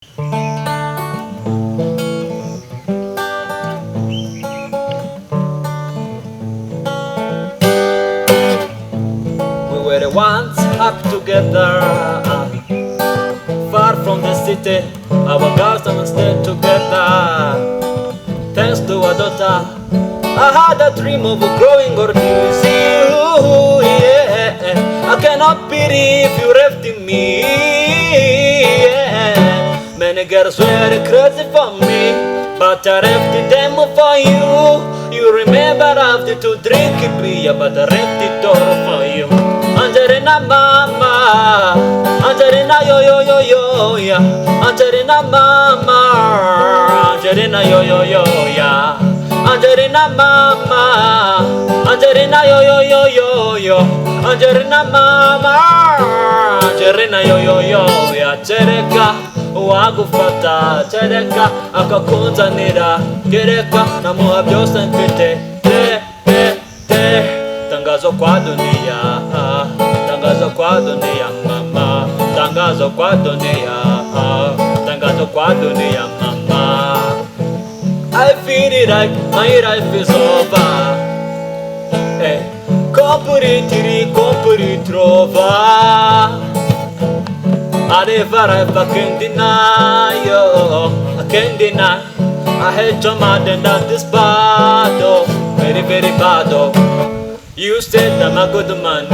We were once happy together, far from the city. Our girls and stayed together. Thanks to a daughter, I had a dream of growing or to see you. Yeah, I cannot believe you left me. Yeah. Many girls were crazy for me, but I left them for you. You remember after to drink beer, but I left it all for you. Angelina mama, Angelina yo yo yo yo ya, Angelina mama, Angelina yo yo yo ya, Angelina mama, Angelina yo yo yo yo yo, Angelina mama, Angelina yo yo yo ya. Chereka wagufata, chereka akakunzanira, gereka namuha byose mfite. Tangazo kwa dunia, tangazo kwa dunia mama, tangazo kwa dunia, tangazo kwa dunia mama. I feel it like my life is over. Compri trova. I can't deny you, I can't deny. I hate your mad and that is bad, oh, very very bad, oh. You said I'm a good man,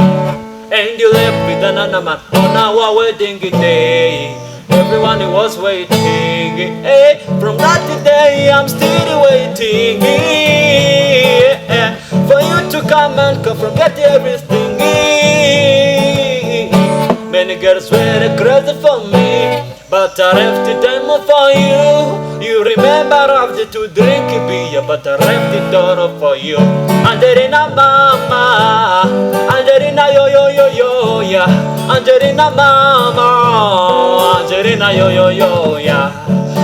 and you left with another man on our wedding day. Everyone was waiting, hey. From that day I'm still waiting, for you to come and forget everything. Many girls were crazy for me, but I left them for you. You remember after to drink beer, but I left it all for you. Angelina mama, Angelina yo yo yo yo ya, Angelina mama, Angelina yo yo yo ya,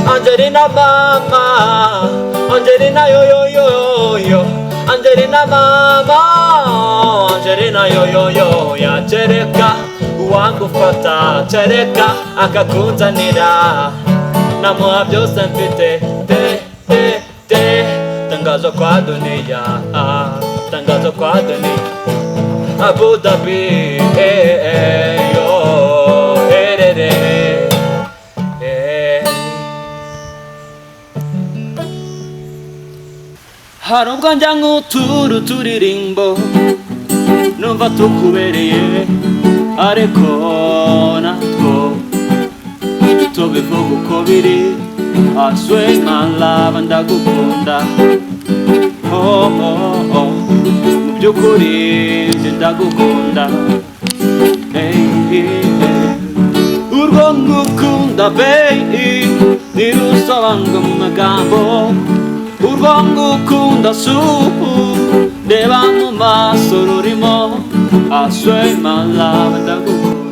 Angelina mama, Angelina yo yo yo yo, Angelina mama, Angelina yo yo yo ya. Chereka wagufata, chereka akakunzanira, namuha byose mfite. Tangazo kwa dunia, tangazo kwa dunia. Abu Dhabi, yo, hari ubwo njya nk'uturu turirimbo numva tukubereye, ariko natwo tubivuga uko biri. I swear my love ndagukunda, oh oh oh, mu by'ukuri ndagukunda, hey, hey. Urwo ngukunda baby ntirusobanurwa mu magambo, urwo ngukunda reba mu maso rurimo. I swear my love ndagukunda.